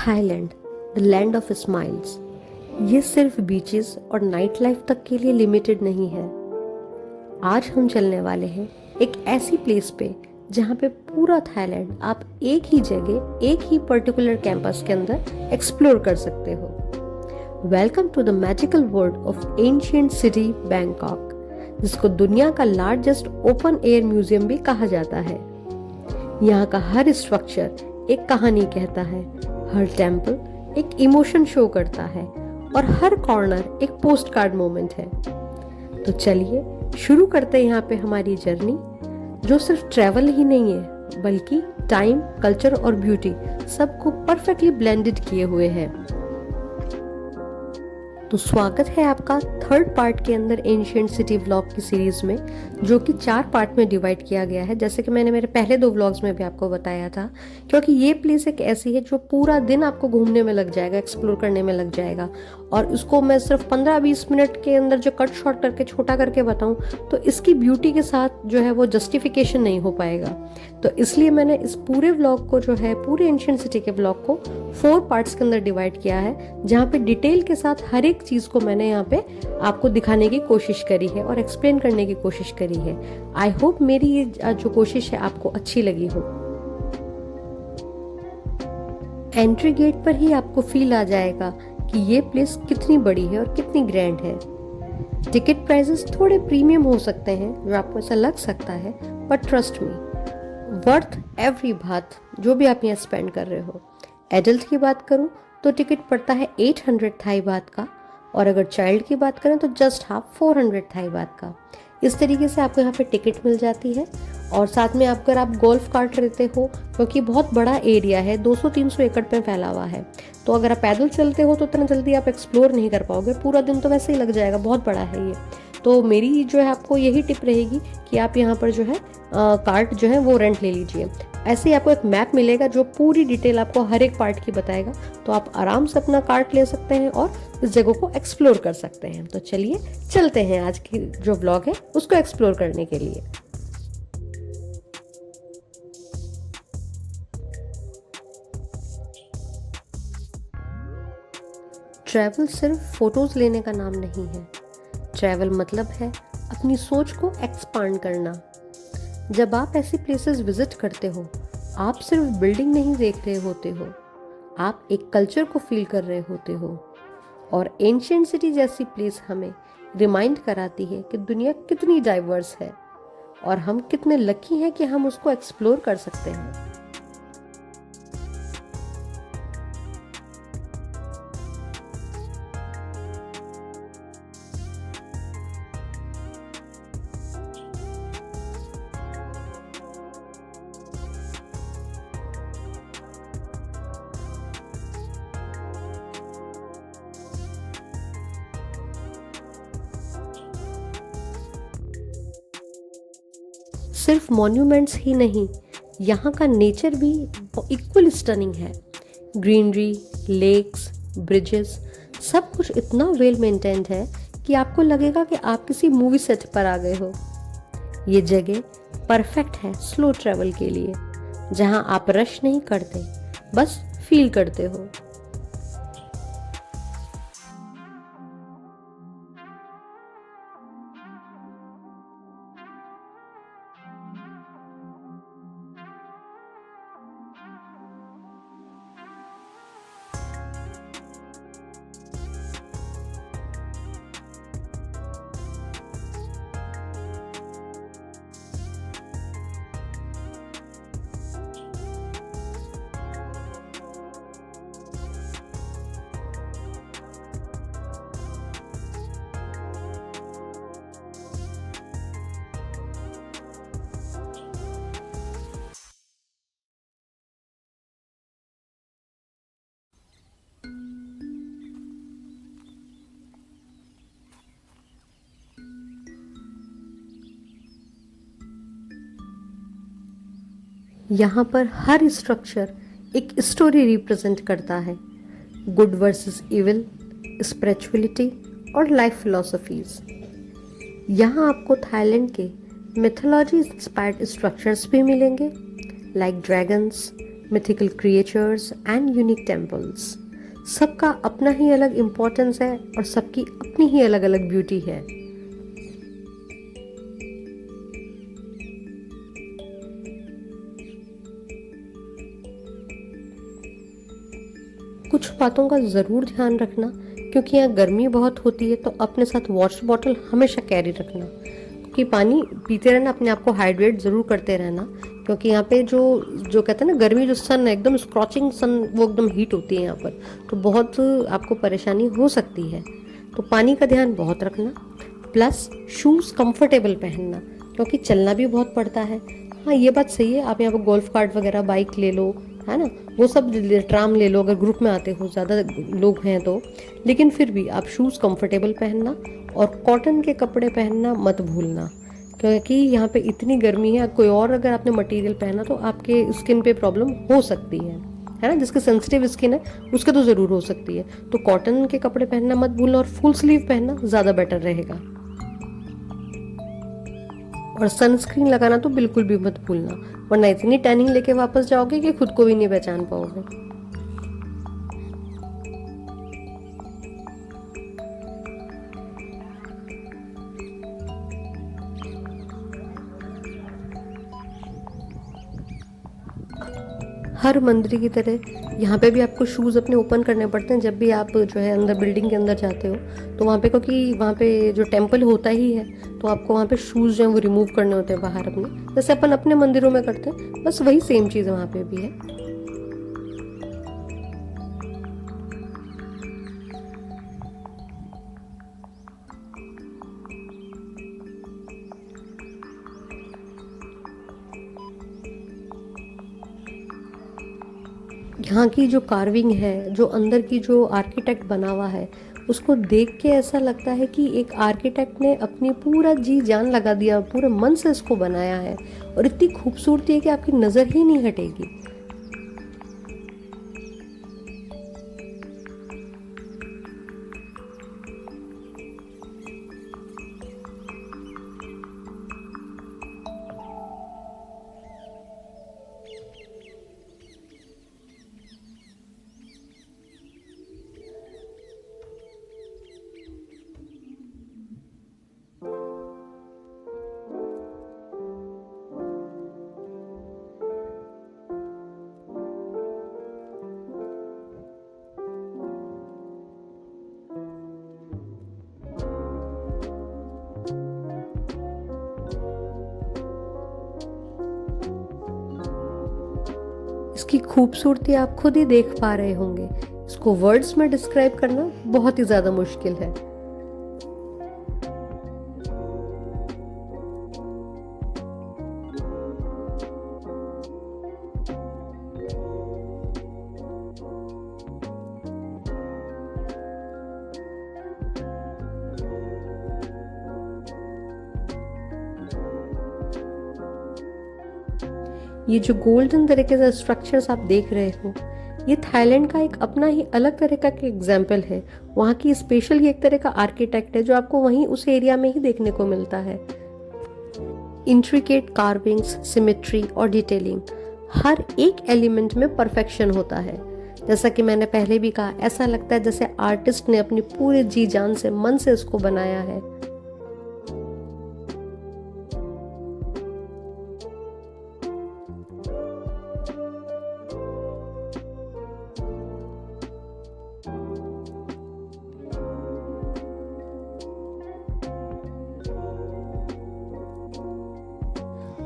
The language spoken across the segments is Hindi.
Thailand, the land of smiles, ये सिर्फ बीचेस और नाइट लाइफ तक के लिए लिमिटेड नहीं है। आज हम चलने वाले हैं एक ऐसी प्लेस पे जहाँ पे पूरा थाईलैंड आप एक ही जगह, एक ही पर्टिकुलर कैंपस के अंदर एक्सप्लोर कर सकते हो। Welcome to the magical world of ancient city Bangkok, जिसको दुनिया का लार्जेस्ट ओपन एयर म्यूजियम भी कहा जाता है। यहाँ का हर स्ट्रक्चर एक कहानी कहता है, हर टेम्पल एक इमोशन शो करता है और हर कॉर्नर एक पोस्ट कार्ड मोमेंट है। तो चलिए शुरू करते हैं यहाँ पे हमारी जर्नी, जो सिर्फ ट्रैवल ही नहीं है बल्कि टाइम, कल्चर और ब्यूटी सबको परफेक्टली ब्लेंडेड किए हुए है। तो स्वागत है आपका थर्ड पार्ट के अंदर एंशिएंट सिटी व्लॉग की सीरीज में, जो कि 4 पार्ट में डिवाइड किया गया है, जैसे कि मैंने मेरे पहले 2 व्लॉग्स में भी आपको बताया था। क्योंकि ये प्लेस एक ऐसी है जो पूरा दिन आपको घूमने में लग जाएगा, एक्सप्लोर करने में लग जाएगा, और उसको मैं सिर्फ 15-20 मिनट के अंदर जो कट शॉर्ट करके छोटा करके बताऊं तो इसकी ब्यूटी के साथ जो है वो जस्टिफिकेशन नहीं हो पाएगा। तो इसलिए मैंने इस पूरे व्लॉग को जो है, पूरे एंशिएंट सिटी के व्लॉग को 4 पार्ट्स के अंदर डिवाइड किया है, जहाँ पे डिटेल के साथ हर एक चीज को मैंने यहाँ पे आपको दिखाने की कोशिश करी है और एक्सप्लेन करने की कोशिश करी है। आई होप मेरी ये जो कोशिश है आपको अच्छी लगी हो। एंट्री गेट पर ही आपको फील आ जाएगा कि ये प्लेस कितनी बड़ी है और कितनी ग्रैंड है। टिकट प्राइसेस थोड़े प्रीमियम हो सकते हैं, जो आपको ऐसा लग सकता है, but trust me, worth every बात जो भी आप यहाँ स्पेंड कर रहे हो। एडल्ट की बात करूँ तो टिकट पड़ता है 800 थाई बात का, और अगर चाइल्ड की बात करें तो जस्ट हाफ 400 थाई बात का। इस तरीके से आपको यहाँ पे टिकट मिल जाती है। और साथ में अगर आप गोल्फ कार्ट लेते हो, क्योंकि बहुत बड़ा एरिया है, 200-300 एकड़ पे फैला हुआ है, तो अगर आप पैदल चलते हो तो इतना जल्दी आप एक्सप्लोर नहीं कर पाओगे, पूरा दिन तो वैसे ही लग जाएगा, बहुत बड़ा है ये। तो मेरी जो है आपको यही टिप रहेगी कि आप यहाँ पर जो है कार्ट जो है वो रेंट ले लीजिए। ऐसे ही आपको एक मैप मिलेगा जो पूरी डिटेल आपको हर एक पार्ट की बताएगा, तो आप आराम से अपना कार्ट ले सकते हैं और इस जगह को एक्सप्लोर कर सकते हैं। तो चलिए चलते हैं आज की जो व्लॉग है उसको एक्सप्लोर करने के लिए। ट्रैवल सिर्फ फोटोज लेने का नाम नहीं है। ट्रैवल मतलब है अपनी सोच को एक्सपांड करना। जब आप ऐसी प्लेसेस विजिट करते हो, आप सिर्फ बिल्डिंग नहीं देख रहे होते हो, आप एक कल्चर को फील कर रहे होते हो। और एंशिएंट सिटी जैसी प्लेस हमें रिमाइंड कराती है कि दुनिया कितनी डाइवर्स है और हम कितने लकी हैं कि हम उसको एक्सप्लोर कर सकते हैं। सिर्फ मॉन्यूमेंट्स ही नहीं, यहाँ का नेचर भी इक्वल स्टनिंग है। ग्रीनरी, लेक्स, ब्रिजेस, सब कुछ इतना वेल मेंटेन्ड है कि आपको लगेगा कि आप किसी मूवी सेट पर आ गए हो। ये जगह परफेक्ट है स्लो ट्रैवल के लिए, जहाँ आप रश नहीं करते, बस फील करते हो। यहाँ पर हर स्ट्रक्चर एक स्टोरी रिप्रेजेंट करता है, गुड वर्सेस इविल, स्पिरिचुअलिटी और लाइफ फिलॉसफीज। यहाँ आपको थाईलैंड के मिथोलॉजी इंस्पायर्ड स्ट्रक्चर्स भी मिलेंगे, like dragons, mythical creatures and unique temples. सबका अपना ही अलग इम्पोर्टेंस है और सबकी अपनी ही अलग अलग ब्यूटी है। कुछ बातों का ज़रूर ध्यान रखना, क्योंकि यहाँ गर्मी बहुत होती है, तो अपने साथ वाटर बॉटल हमेशा कैरी रखना, क्योंकि पानी पीते रहना, अपने आप को हाइड्रेट ज़रूर करते रहना, क्योंकि यहाँ पे जो जो कहते हैं ना गर्मी, जो सन है एकदम स्क्रॉचिंग सन, वो एकदम हीट होती है यहाँ पर, तो बहुत आपको परेशानी हो सकती है। तो पानी का ध्यान बहुत रखना, प्लस शूज़ कंफर्टेबल पहनना, क्योंकि चलना भी बहुत पड़ता है। हाँ, ये बात सही है, आप यहाँ पर गोल्फ कार्ट वगैरह बाइक ले लो, है ना, वो सब ट्राम ले लो अगर ग्रुप में आते हो, ज़्यादा लोग हैं तो। लेकिन फिर भी आप शूज़ कंफर्टेबल पहनना और कॉटन के कपड़े पहनना मत भूलना, क्योंकि यहाँ पे इतनी गर्मी है। कोई और अगर आपने मटेरियल पहना तो आपके स्किन पे प्रॉब्लम हो सकती है ना, जिसके सेंसिटिव स्किन है उसके तो ज़रूर हो सकती है। तो कॉटन के कपड़े पहनना मत भूलना और फुल स्लीव पहनना ज़्यादा बेटर रहेगा। और सनस्क्रीन लगाना तो बिल्कुल भी मत भूलना, वरना इतनी टैनिंग लेके वापस जाओगे कि खुद को भी नहीं पहचान पाओगे। हर मंदिर की तरह यहाँ पे भी आपको शूज़ अपने ओपन करने पड़ते हैं जब भी आप जो है अंदर बिल्डिंग के अंदर जाते हो। तो वहाँ पे, क्योंकि वहाँ पे जो टेम्पल होता ही है, तो आपको वहाँ पे शूज़ जो है वो रिमूव करने होते हैं बाहर अपने, जैसे अपन अपने मंदिरों में करते हैं, बस वही सेम चीज़ वहाँ पे भी है। यहाँ की जो कार्विंग है, जो अंदर की जो आर्किटेक्ट बना हुआ है, उसको देख के ऐसा लगता है कि एक आर्किटेक्ट ने अपनी पूरा जी जान लगा दिया, पूरे मन से इसको बनाया है, और इतनी खूबसूरती है कि आपकी नज़र ही नहीं हटेगी। इसकी खूबसूरती आप खुद ही देख पा रहे होंगे, इसको वर्ड्स में डिस्क्राइब करना बहुत ही ज़्यादा मुश्किल है। ये जो गोल्डन तरीके से स्ट्रक्चर्स आप देख रहे हो, ये थाईलैंड का एक अपना ही अलग तरह का एग्जाम्पल है। वहाँ की स्पेशल ही एक तरह का आर्किटेक्ट है जो आपको वहीं उस एरिया में ही देखने को मिलता है। इंट्रिकेट कार्विंग्स, सिमेट्री और डिटेलिंग, हर एक एलिमेंट में परफेक्शन होता है। जैसा कि मैंने पहले भी कहा, ऐसा लगता है जैसे आर्टिस्ट ने अपनी पूरे जी जान से, मन से इसको बनाया है।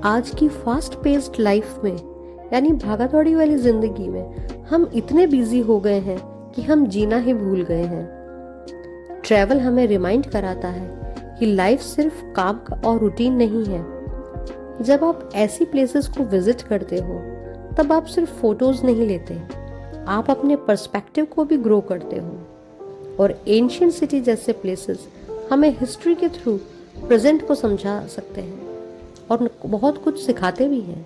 आज की फास्ट पेस्ड लाइफ में, यानी भागा-दौड़ी वाली जिंदगी में, हम इतने बिजी हो गए हैं कि हम जीना ही भूल गए हैं। ट्रैवल हमें रिमाइंड कराता है कि लाइफ सिर्फ काम का और रूटीन नहीं है। जब आप ऐसी प्लेसेस को विजिट करते हो, तब आप सिर्फ फोटोज नहीं लेते, आप अपने पर्सपेक्टिव को भी ग्रो करते हो। और एंशियंट सिटी जैसे प्लेसेस हमें हिस्ट्री के थ्रू प्रेजेंट को समझा सकते हैं और बहुत कुछ सिखाते भी हैं।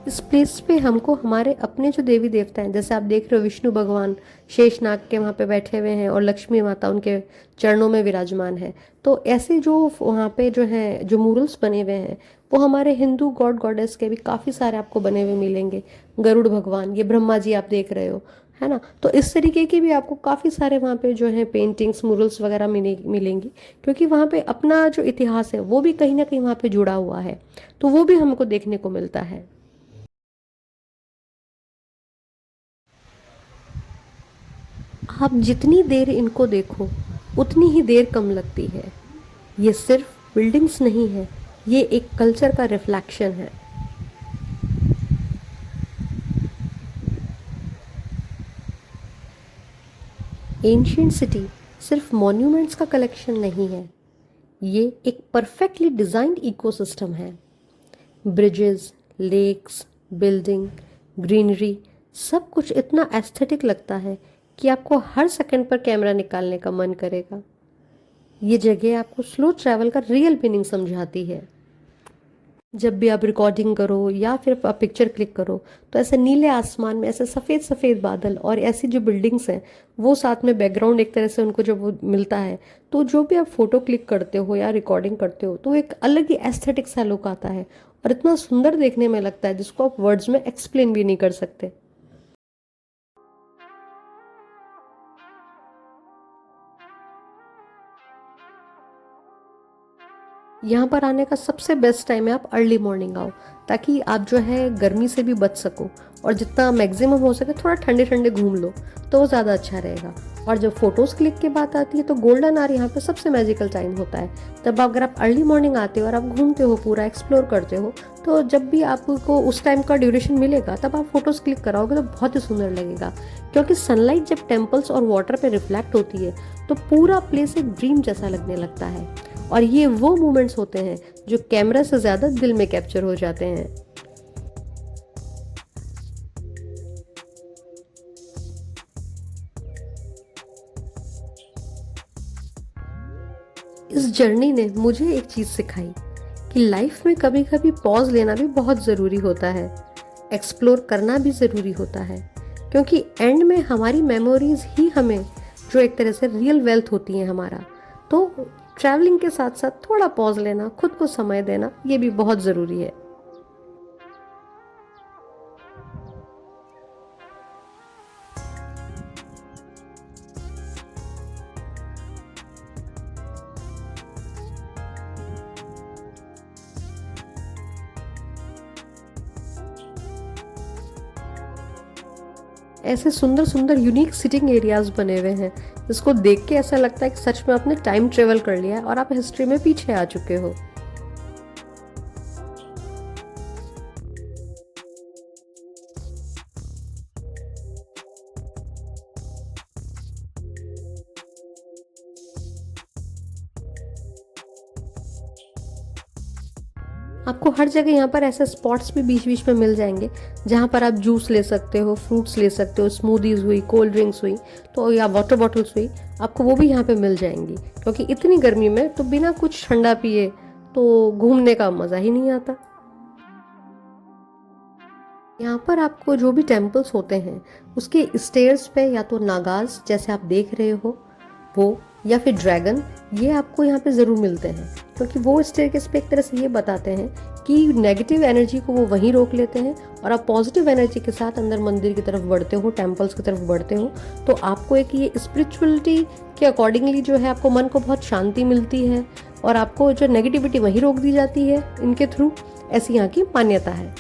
इस प्लेस पे हमको हमारे अपने जो देवी देवता हैं, जैसे आप देख रहे हो विष्णु भगवान शेषनाग के वहाँ पे बैठे हुए हैं और लक्ष्मी माता उनके चरणों में विराजमान है, तो ऐसे जो वहाँ पे जो है जो मूरल्स बने हुए हैं, वो हमारे हिंदू गॉड गॉडेस के भी काफ़ी सारे आपको बने हुए मिलेंगे। गरुड़ भगवान, ये ब्रह्मा जी आप देख रहे हो, है ना। तो इस तरीके की भी आपको काफ़ी सारे वहाँ पे जो है पेंटिंग्स मुरल्स वगैरह मिलेंगी, क्योंकि वहाँ पे अपना जो इतिहास है वो भी कहीं ना कहीं वहाँ पे जुड़ा हुआ है, तो वो भी हमको देखने को मिलता है। आप जितनी देर इनको देखो उतनी ही देर कम लगती है। ये सिर्फ बिल्डिंग्स नहीं है, ये एक कल्चर का रिफ्लेक्शन है। एंशियंट सिटी सिर्फ मॉन्यूमेंट्स का कलेक्शन नहीं है, ये एक परफेक्टली डिजाइन्ड इकोसिस्टम है। ब्रिजेस, लेक्स, बिल्डिंग, ग्रीनरी, सब कुछ इतना एस्थेटिक लगता है कि आपको हर सेकंड पर कैमरा निकालने का मन करेगा। ये जगह आपको स्लो ट्रैवल का रियल मीनिंग समझाती है। जब भी आप रिकॉर्डिंग करो या फिर आप पिक्चर क्लिक करो, तो ऐसे नीले आसमान में ऐसे सफ़ेद सफ़ेद बादल और ऐसी जो बिल्डिंग्स हैं, वो साथ में बैकग्राउंड एक तरह से उनको जब वो मिलता है, तो जो भी आप फोटो क्लिक करते हो या रिकॉर्डिंग करते हो, तो एक अलग ही एस्थेटिक सा लुक आता है और इतना सुंदर देखने में लगता है जिसको आप वर्ड्स में एक्सप्लेन भी नहीं कर सकते। यहाँ पर आने का सबसे बेस्ट टाइम है आप अर्ली मॉर्निंग आओ, ताकि आप जो है गर्मी से भी बच सको और जितना मैक्सिमम हो सके थोड़ा ठंडे ठंडे घूम लो, तो वो ज़्यादा अच्छा रहेगा। और जब फोटोज़ क्लिक की बात आती है तो गोल्डन आवर यहाँ पे सबसे मैजिकल टाइम होता है। तब अगर आप अर्ली मॉर्निंग आते हो और आप घूमते हो, पूरा एक्सप्लोर करते हो, तो जब भी आपको उस टाइम का ड्यूरेशन मिलेगा तब आप फोटोज़ क्लिक कराओगे तो बहुत ही सुंदर लगेगा, क्योंकि सनलाइट जब टेम्पल्स और वाटर पे रिफ्लेक्ट होती है तो पूरा प्लेस एक ड्रीम जैसा लगने लगता है। और ये वो मोमेंट्स होते हैं जो कैमरा से ज़्यादा दिल में कैप्चर हो जाते हैं। इस जर्नी ने मुझे एक चीज़ सिखाई कि लाइफ में कभी कभी पॉज लेना भी बहुत ज़रूरी होता है, एक्सप्लोर करना भी ज़रूरी होता है, क्योंकि एंड में हमारी मेमोरीज ही हमें जो एक तरह से रियल वेल्थ होती हैं हमारा। तो ट्रैवलिंग के साथ साथ थोड़ा पॉज लेना, खुद को समय देना, ये भी बहुत ज़रूरी है। ऐसे सुंदर सुंदर यूनिक सिटिंग एरियाज बने हुए हैं जिसको देख के ऐसा लगता है कि सच में आपने टाइम ट्रेवल कर लिया है और आप हिस्ट्री में पीछे आ चुके हो। आपको हर जगह यहाँ पर ऐसे स्पॉट्स भी बीच बीच में मिल जाएंगे जहाँ पर आप जूस ले सकते हो, फ्रूट्स ले सकते हो, स्मूदीज हुई, कोल्ड ड्रिंक्स हुई, तो या वाटर बॉटल्स हुई, आपको वो भी यहाँ पे मिल जाएंगी। क्योंकि इतनी गर्मी में तो बिना कुछ ठंडा पिए तो घूमने का मज़ा ही नहीं आता। यहाँ पर आपको जो भी टेम्पल्स होते हैं उसके स्टेयर्स पे या तो नागाज जैसे आप देख रहे हो वो, या फिर ड्रैगन, ये आपको यहाँ पे ज़रूर मिलते हैं, क्योंकि वो स्टेयरकेस पे एक तरह से ये बताते हैं कि नेगेटिव एनर्जी को वो वहीं रोक लेते हैं और आप पॉजिटिव एनर्जी के साथ अंदर मंदिर की तरफ बढ़ते हो, टेम्पल्स की तरफ बढ़ते हो, तो आपको एक ये स्पिरिचुअलिटी के अकॉर्डिंगली जो है आपको मन को बहुत शांति मिलती है और आपको जो नेगेटिविटी वहीं रोक दी जाती है इनके थ्रू। ऐसी यहाँ की मान्यता है।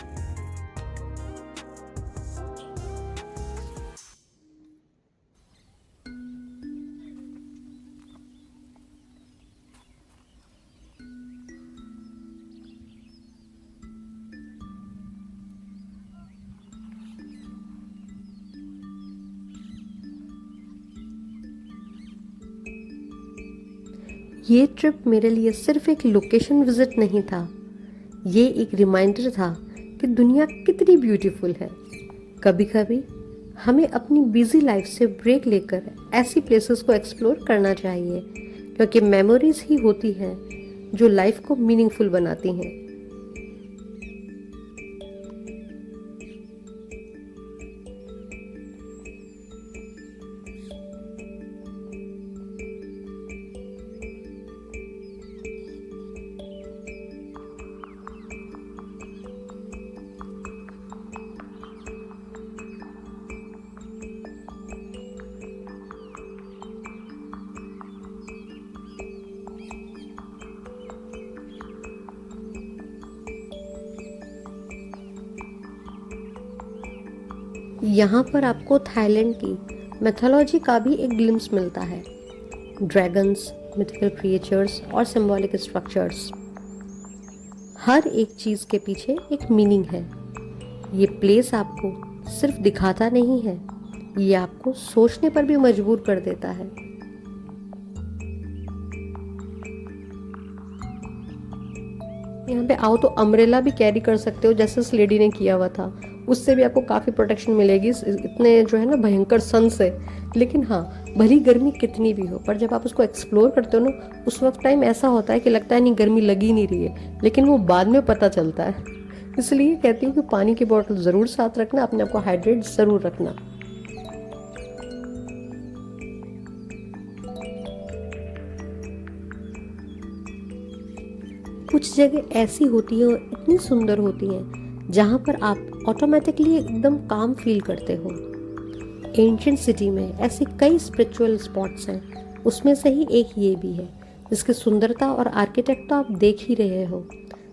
ये ट्रिप मेरे लिए सिर्फ एक लोकेशन विजिट नहीं था, ये एक रिमाइंडर था कि दुनिया कितनी ब्यूटीफुल है। कभी कभी हमें अपनी बिजी लाइफ से ब्रेक लेकर ऐसी प्लेसेस को एक्सप्लोर करना चाहिए, क्योंकि मेमोरीज ही होती हैं जो लाइफ को मीनिंगफुल बनाती हैं। यहाँ पर आपको थाईलैंड की मैथोलॉजी का भी एक ग्लिम्स मिलता है। ड्रैगन्स, मिथिकल क्रिएचर्स और सिंबॉलिक स्ट्रक्चर्स, हर एक चीज़ के पीछे एक मीनिंग है। ये प्लेस आपको सिर्फ दिखाता नहीं है, ये आपको सोचने पर भी मजबूर कर देता है। यहाँ पे आओ तो अम्ब्रेला भी कैरी कर सकते हो, जैसे उस लेडी ने किया हुआ था। उससे भी आपको काफ़ी प्रोटेक्शन मिलेगी इतने जो है ना भयंकर सन से। लेकिन हाँ, भली गर्मी कितनी भी हो, पर जब आप उसको एक्सप्लोर करते हो ना, उस वक्त टाइम ऐसा होता है कि लगता है नहीं गर्मी लगी नहीं रही है, लेकिन वो बाद में पता चलता है। इसलिए कहती हूँ कि पानी की बोतल ज़रूर साथ रखना, अपने आप को हाइड्रेट ज़रूर रखना। कुछ जगह ऐसी होती हैं और इतनी सुंदर होती हैं जहाँ पर आप ऑटोमेटिकली एकदम काम फील करते हो। एंशियंट सिटी में ऐसे कई स्पिरिचुअल स्पॉट्स हैं, उसमें से ही एक ये भी है, जिसकी सुंदरता और आर्किटेक्ट तो आप देख ही रहे हो।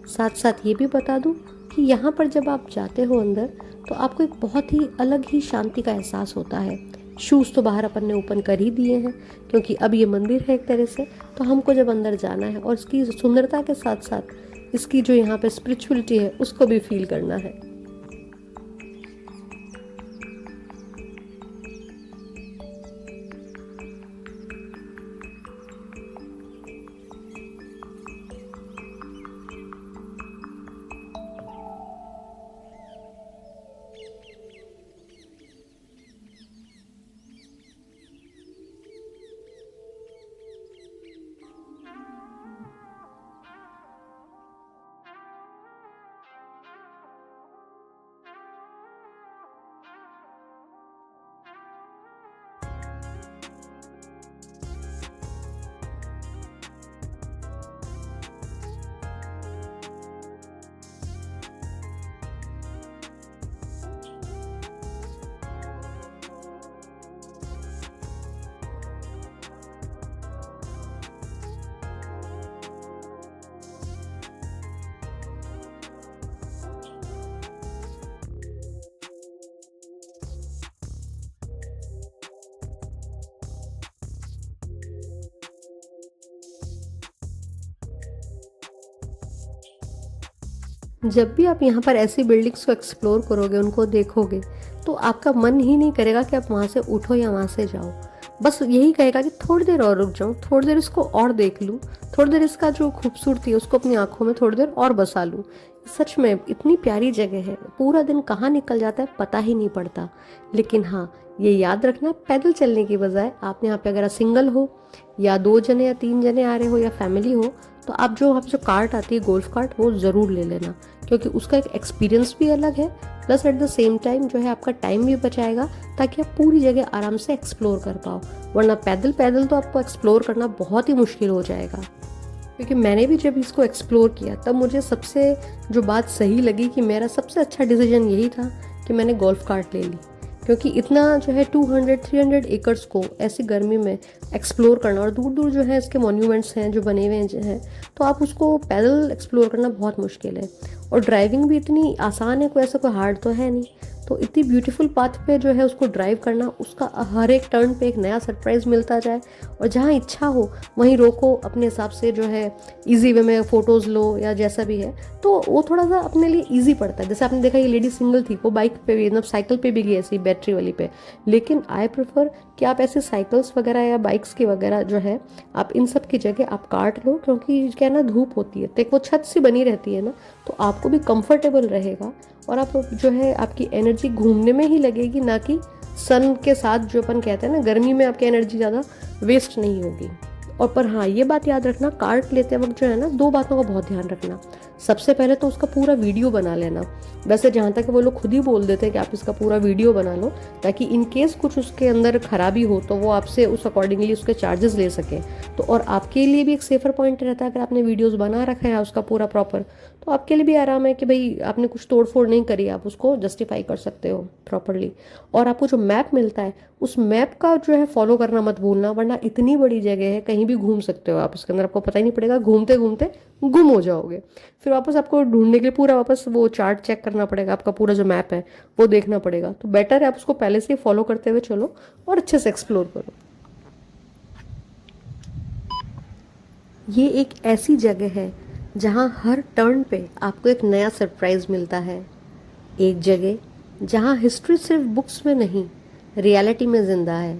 साथ साथ ये भी बता दूँ कि यहाँ पर जब आप जाते हो अंदर, तो आपको एक बहुत ही अलग ही शांति का एहसास होता है। शूज़ तो बाहर अपन ने ओपन कर ही दिए हैं, क्योंकि अब ये मंदिर है एक तरह से, तो हमको जब अंदर जाना है और इसकी सुंदरता के साथ साथ इसकी जो यहाँ पे स्पिरिचुअलिटी है उसको भी फील करना है। जब भी आप यहाँ पर ऐसी बिल्डिंग्स को एक्सप्लोर करोगे, उनको देखोगे, तो आपका मन ही नहीं करेगा कि आप वहाँ से उठो या वहाँ से जाओ। बस यही कहेगा कि थोड़ी देर और रुक जाऊँ, थोड़ी देर इसको और देख लूँ, थोड़ी देर इसका जो खूबसूरती है उसको अपनी आंखों में थोड़ी देर और बसा लूँ। सच में इतनी प्यारी जगह है, पूरा दिन कहाँ निकल जाता है पता ही नहीं पड़ता। लेकिन हाँ, ये याद रखना, पैदल चलने की बजाय आप यहाँ पे अगर सिंगल हो या 2 जने या 3 जने आ रहे हो या फैमिली हो, तो आप जो कार्ट आती है गोल्फ कार्ट, वो ज़रूर ले लेना, क्योंकि उसका एक एक्सपीरियंस भी अलग है। Plus at the same time जो है आपका टाइम भी बचाएगा, ताकि आप पूरी जगह आराम से एक्सप्लोर कर पाओ। वरना पैदल पैदल तो आपको एक्सप्लोर करना बहुत ही मुश्किल हो जाएगा। क्योंकि मैंने भी जब इसको एक्सप्लोर किया, तब मुझे सबसे जो बात सही लगी कि मेरा सबसे अच्छा डिसीजन यही था कि मैंने गोल्फ कार्ट ले ली। क्योंकि इतना जो है 200-300 एकर्स को ऐसी गर्मी में एक्सप्लोर करना, और दूर दूर जो है इसके मॉन्यूमेंट्स हैं जो बने हुए हैं, तो आप उसको पैदल एक्सप्लोर करना बहुत मुश्किल है। और ड्राइविंग भी इतनी आसान है, कोई ऐसा कोई हार्ड तो है नहीं। तो इतनी ब्यूटीफुल पाथ पे जो है उसको ड्राइव करना, उसका हर एक टर्न पे एक नया सरप्राइज़ मिलता जाए, और जहाँ इच्छा हो वहीं रोको, अपने हिसाब से जो है इजी वे में फ़ोटोज़ लो या जैसा भी है, तो वो थोड़ा सा अपने लिए इजी पड़ता है। जैसे आपने देखा ये लेडी सिंगल थी, वो बाइक पे भी, मतलब साइकिल पे भी गई ऐसी बैटरी वाली पे। लेकिन आई प्रेफर कि आप ऐसे साइकिल्स वगैरह या बाइक्स की वगैरह जो है, आप इन सब की जगह आप कार्ट लो, क्योंकि क्या है ना, धूप होती है तो एक वो छत सी बनी रहती है ना, तो आपको भी कंफर्टेबल रहेगा, और आप जो है आपकी एनर्जी घूमने में ही लगेगी, ना कि सन के साथ जो अपन कहते हैं ना, गर्मी में आपकी एनर्जी ज़्यादा वेस्ट नहीं होगी। और पर हाँ, ये बात याद रखना, कार्ट लेते वक्त जो है ना, 2 बातों का बहुत ध्यान रखना। सबसे पहले तो उसका पूरा वीडियो बना लेना। वैसे जहाँ तक वो लोग खुद ही बोल देते हैं कि आप इसका पूरा वीडियो बना लो, ताकि इन केस कुछ उसके अंदर खराबी हो तो वो आपसे उस अकॉर्डिंगली उसके चार्जेस ले सकें। तो और आपके लिए भी एक सेफर पॉइंट रहता है, अगर आपने वीडियोज़ बना रखा है उसका पूरा प्रॉपर, तो आपके लिए भी आराम है कि भाई आपने कुछ तोड़ फोड़ नहीं करी, आप उसको जस्टिफाई कर सकते हो प्रॉपरली। और आपको जो मैप मिलता है, उस मैप का जो है फॉलो करना मत भूलना, वरना इतनी बड़ी जगह है, कहीं भी घूम सकते हो आप इसके अंदर, आपको पता ही नहीं पड़ेगा, घूमते घूमते गुम हो जाओगे। फिर फिर वापस आपको ढूंढने के लिए पूरा वापस वो चार्ट चेक करना पड़ेगा, आपका पूरा जो मैप है वो देखना पड़ेगा। तो बेटर है आप उसको पहले से ही फॉलो करते हुए चलो और अच्छे से एक्सप्लोर करो। ये एक ऐसी जगह है जहाँ हर टर्न पे आपको एक नया सरप्राइज मिलता है। एक जगह जहाँ हिस्ट्री सिर्फ बुक्स में नहीं, रियलिटी में जिंदा है।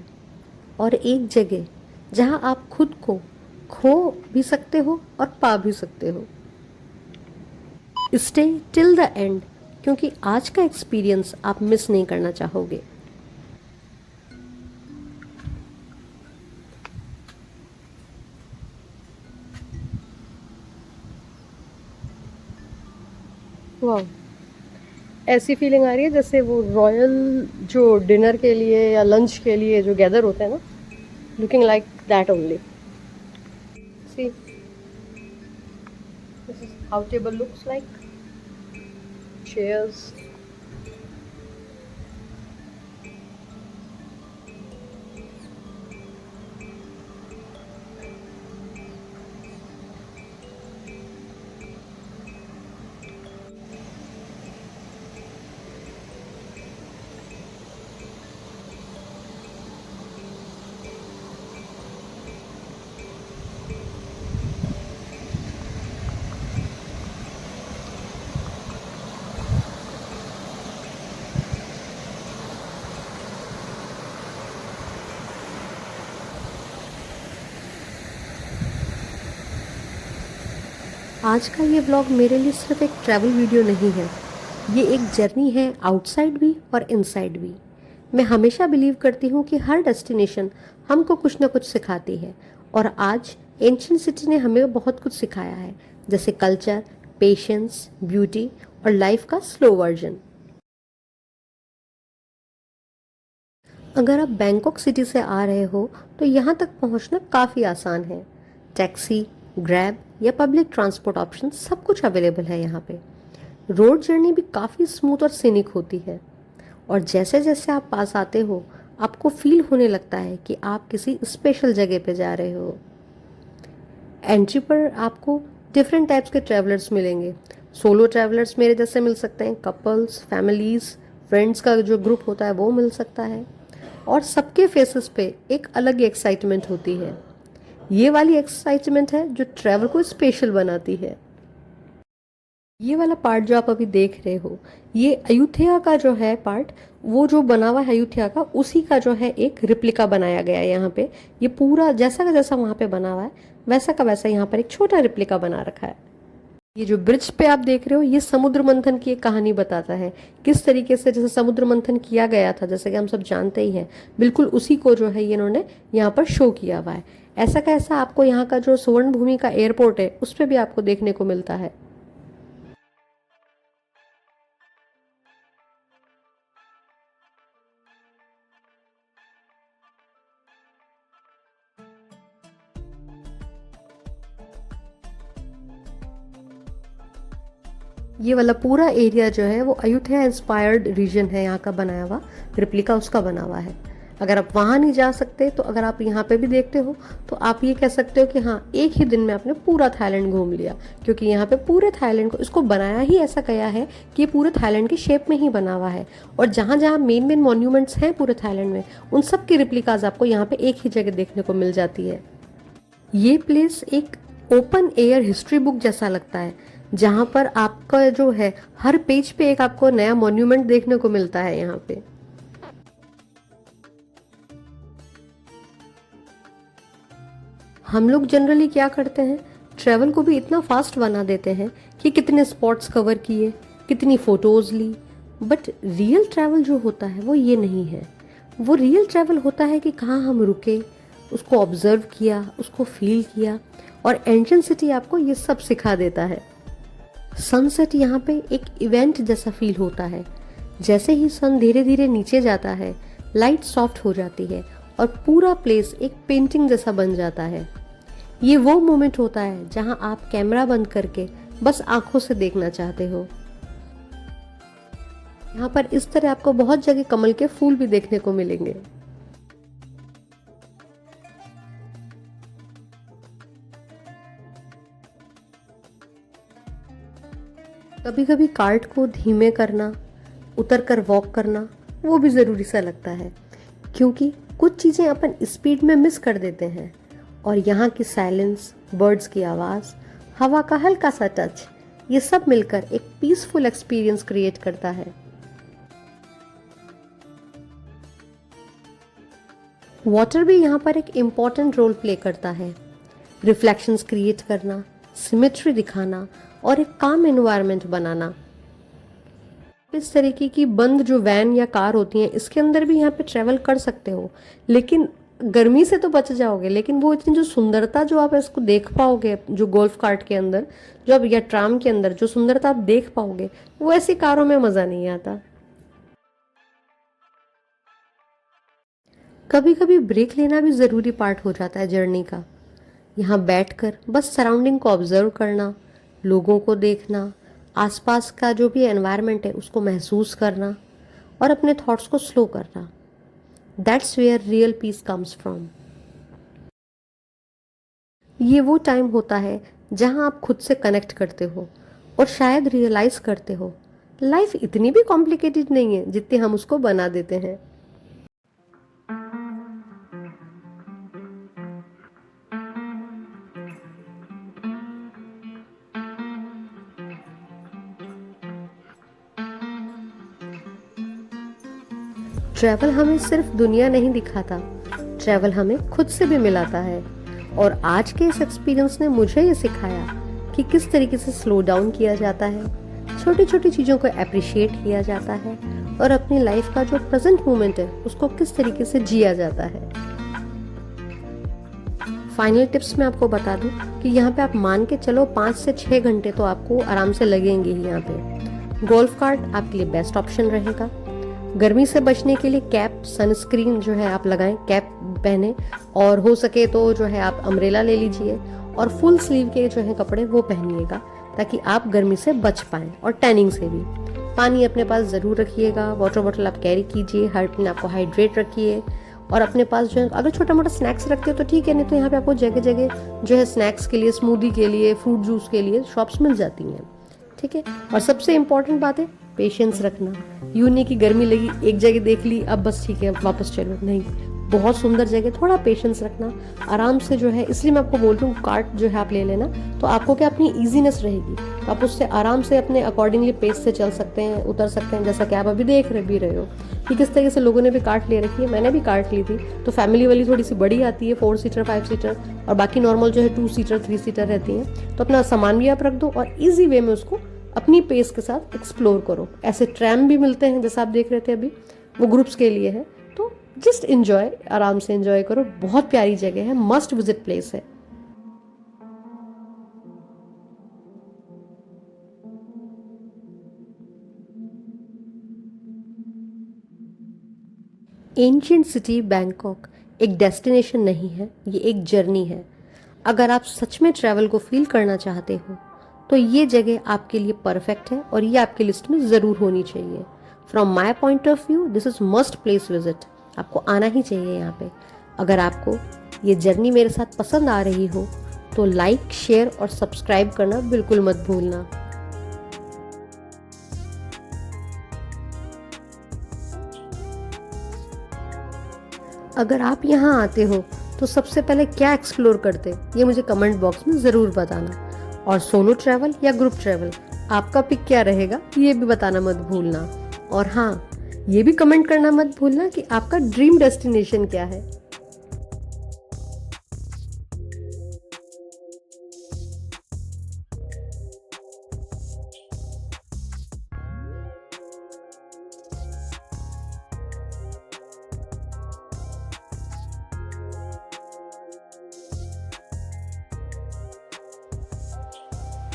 और एक जगह जहाँ आप खुद को खो भी सकते हो और पा भी सकते हो। स्टे टिल द एंड, क्योंकि आज का एक्सपीरियंस आप मिस नहीं करना चाहोगे। वाह, ऐसी फीलिंग आ रही है जैसे वो रॉयल जो डिनर के लिए या लंच के लिए जो गैदर होते हैं ना, looking like that only. See, this is how table looks like, chairs. आज का ये व्लॉग मेरे लिए सिर्फ एक ट्रैवल वीडियो नहीं है, ये एक जर्नी है आउटसाइड भी और इनसाइड भी। मैं हमेशा बिलीव करती हूँ कि हर डेस्टिनेशन हमको कुछ ना कुछ सिखाती है, और आज एंशियंट सिटी ने हमें बहुत कुछ सिखाया है, जैसे कल्चर, पेशेंस, ब्यूटी और लाइफ का स्लो वर्जन। अगर आप बैंकॉक सिटी से आ रहे हो तो यहाँ तक पहुँचना काफ़ी आसान है। टैक्सी, ग्रैब या पब्लिक ट्रांसपोर्ट ऑप्शन सब कुछ अवेलेबल है यहाँ पे। रोड जर्नी भी काफ़ी स्मूथ और सीनिक होती है, और जैसे जैसे आप पास आते हो आपको फील होने लगता है कि आप किसी स्पेशल जगह पे जा रहे हो। एंट्री पर आपको डिफरेंट टाइप्स के ट्रैवलर्स मिलेंगे। सोलो ट्रैवलर्स मेरे जैसे मिल सकते हैं, कपल्स, फैमिलीज़, फ्रेंड्स का जो ग्रुप होता है वो मिल सकता है, और सबके फेसेस पे एक अलग ही एक्साइटमेंट होती है। ये वाली एक्साइटमेंट है जो ट्रैवल को स्पेशल बनाती है। ये वाला पार्ट जो आप अभी देख रहे हो, ये अयोध्या का जो है पार्ट, वो जो बना हुआ है अयोध्या का, उसी का जो है एक रिप्लिका बनाया गया है यहाँ पे। ये पूरा जैसा का जैसा वहाँ पे बना हुआ है वैसा का वैसा यहाँ पर एक छोटा रिप्लिका बना रखा है। ये जो ब्रिज पे आप देख रहे हो, ये समुद्र मंथन की एक कहानी बताता है, किस तरीके से जैसे समुद्र मंथन किया गया था, जैसे कि हम सब जानते ही हैं, बिल्कुल उसी को जो है ये इन्होंने यहाँ पर शो किया हुआ है। ऐसा का ऐसा आपको यहाँ का जो स्वर्ण भूमि का एयरपोर्ट है उस पर भी आपको देखने को मिलता है। ये वाला पूरा एरिया जो है वो अयोध्या इंस्पायर्ड रीजन है, यहाँ का बनाया हुआ रिप्लिका उसका बना हुआ है। अगर आप वहाँ नहीं जा सकते तो अगर आप यहाँ पे भी देखते हो तो आप ये कह सकते हो कि हाँ, एक ही दिन में आपने पूरा थाईलैंड घूम लिया, क्योंकि यहाँ पे पूरे थाईलैंड को इसको बनाया ही ऐसा गया है कि ये पूरे थाईलैंड की शेप में ही बना हुआ है। और जहाँ जहाँ मेन मेन मॉन्यूमेंट्स हैं पूरे थाईलैंड में, उन सब की रिप्लिकाज आपको यहाँ पे एक ही जगह देखने को मिल जाती है। ये प्लेस एक ओपन एयर हिस्ट्री बुक जैसा लगता है, जहाँ पर आपका जो है हर पेज पे एक आपको नया मॉन्यूमेंट देखने को मिलता है यहाँ पे। हम लोग जनरली क्या करते हैं, ट्रैवल को भी इतना फास्ट बना देते हैं कि कितने स्पॉट्स कवर किए, कितनी फोटोज ली। बट रियल ट्रैवल जो होता है वो ये नहीं है। वो रियल ट्रैवल होता है कि कहाँ हम रुके, उसको ऑब्जर्व किया, उसको फील किया, और एंशिएंट सिटी आपको ये सब सिखा देता है। सनसेट यहाँ पे एक इवेंट जैसा फील होता है। जैसे ही सन धीरे धीरे नीचे जाता है, लाइट सॉफ्ट हो जाती है और पूरा प्लेस एक पेंटिंग जैसा बन जाता है। ये वो मोमेंट होता है जहाँ आप कैमरा बंद करके बस आंखों से देखना चाहते हो। यहाँ पर इस तरह आपको बहुत जगह कमल के फूल भी देखने को मिलेंगे। कभी कभी कार्ट को धीमे करना, उतर कर वॉक करना, वो भी ज़रूरी सा लगता है, क्योंकि कुछ चीज़ें अपन स्पीड में मिस कर देते हैं। और यहाँ की साइलेंस, बर्ड्स की आवाज़, हवा का हल्का सा टच, ये सब मिलकर एक पीसफुल एक्सपीरियंस क्रिएट करता है। वाटर भी यहाँ पर एक इम्पॉर्टेंट रोल प्ले करता है। रिफ्लेक्शंस क्रिएट करना, सिमेट्री दिखाना और एक काम एनवायरनमेंट बनाना। इस तरीके की बंद जो वैन या कार होती हैं, इसके अंदर भी यहाँ पे ट्रैवल कर सकते हो, लेकिन गर्मी से तो बच जाओगे, लेकिन वो इतनी जो सुंदरता जो आप इसको देख पाओगे, जो गोल्फ कार्ट के अंदर जो आप या ट्राम के अंदर जो सुंदरता आप देख पाओगे, वो ऐसी कारों में मज़ा नहीं आता। कभी कभी ब्रेक लेना भी ज़रूरी पार्ट हो जाता है जर्नी का। यहाँ बैठकर बस सराउंडिंग को ऑब्जर्व करना, लोगों को देखना, आसपास का जो भी एनवायरनमेंट है उसको महसूस करना और अपने थॉट्स को स्लो करना। That's where real peace comes from. ये वो टाइम होता है जहाँ आप खुद से कनेक्ट करते हो और शायद रियलाइज करते हो लाइफ इतनी भी कॉम्प्लिकेटेड नहीं है जितनी हम उसको बना देते हैं। ट्रैवल हमें सिर्फ दुनिया नहीं दिखाता, ट्रैवल हमें खुद से भी मिलाता है। और आज के इस एक्सपीरियंस ने मुझे ये सिखाया कि किस तरीके से स्लो डाउन किया जाता है, छोटी छोटी चीज़ों को अप्रिशिएट किया जाता है और अपनी लाइफ का जो प्रेजेंट मोमेंट है उसको किस तरीके से जिया जाता है। फाइनल टिप्स मैं आपको बता दूं कि यहाँ पे आप मान के चलो 5 से 6 घंटे तो आपको आराम से लगेंगे ही। यहाँ पे गोल्फ कार्ट आपके लिए बेस्ट ऑप्शन रहेगा। गर्मी से बचने के लिए कैप, सनस्क्रीन जो है आप लगाएं, कैप पहने, और हो सके तो जो है आप अम्ब्रेला ले लीजिए और फुल स्लीव के जो है कपड़े वो पहनिएगा ताकि आप गर्मी से बच पाएं और टैनिंग से भी। पानी अपने पास ज़रूर रखिएगा, वाटर बॉटल आप कैरी कीजिए, हर दिन आपको हाइड्रेट रखिए। और अपने पास जो है अगर छोटा मोटा स्नैक्स रखते हो तो ठीक है, नहीं तो यहाँ पे आपको जगह जगह जो है स्नैक्स के लिए, स्मूदी के लिए, फ्रूट जूस के लिए शॉप्स मिल जाती हैं। ठीक है, और सबसे इम्पॉर्टेंट बात है पेशेंस रखना। यूँ नहीं कि गर्मी लगी, एक जगह देख ली, अब बस ठीक है वापस चलो, नहीं, बहुत सुंदर जगह, थोड़ा पेशेंस रखना, आराम से जो है। इसलिए मैं आपको बोल रही हूँ कार्ट जो है आप ले लेना, तो आपको क्या अपनी ईजीनेस रहेगी, तो आप उससे आराम से अपने अकॉर्डिंगली पेस से चल सकते हैं, उतर सकते हैं। जैसा कि आप अभी देख रहे भी रहे हो कि किस तरीके से लोगों ने भी कार्ट ले रखी है। मैंने भी कार्ट ली थी, तो फैमिली वाली थोड़ी सी बड़ी आती है, 4 सीटर 5 सीटर, और बाकी नॉर्मल जो है 2 सीटर 3 सीटर रहती हैं। तो अपना सामान भी आप रख दो और ईजी वे में उसको अपनी पेस के साथ एक्सप्लोर करो। ऐसे ट्रैम भी मिलते हैं जैसा आप देख रहे थे अभी, वो ग्रुप्स के लिए है, तो जस्ट एंजॉय, आराम से एंजॉय करो। बहुत प्यारी जगह है, मस्ट विजिट प्लेस है। एंशियंट सिटी बैंकॉक एक डेस्टिनेशन नहीं है, ये एक जर्नी है। अगर आप सच में ट्रैवल को फील करना चाहते हो तो ये जगह आपके लिए परफेक्ट है और ये आपकी लिस्ट में ज़रूर होनी चाहिए। From my point of view this is must place visit. आपको आना ही चाहिए यहाँ पे। अगर आपको ये जर्नी मेरे साथ पसंद आ रही हो तो लाइक, शेयर और सब्सक्राइब करना बिल्कुल मत भूलना। अगर आप यहाँ आते हो तो सबसे पहले क्या एक्सप्लोर करते, ये मुझे कमेंट बॉक्स में ज़रूर बताना। और सोलो ट्रैवल या ग्रुप ट्रैवल, आपका पिक क्या रहेगा ये भी बताना मत भूलना। और हाँ, ये भी कमेंट करना मत भूलना कि आपका ड्रीम डेस्टिनेशन क्या है।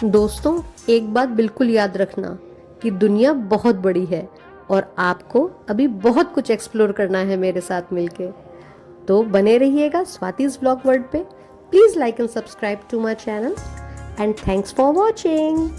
दोस्तों, एक बात बिल्कुल याद रखना कि दुनिया बहुत बड़ी है और आपको अभी बहुत कुछ एक्सप्लोर करना है मेरे साथ मिलके। तो बने रहिएगा स्वाति's व्लॉग वर्ल्ड पे। Please like and subscribe to my channel and thanks for watching.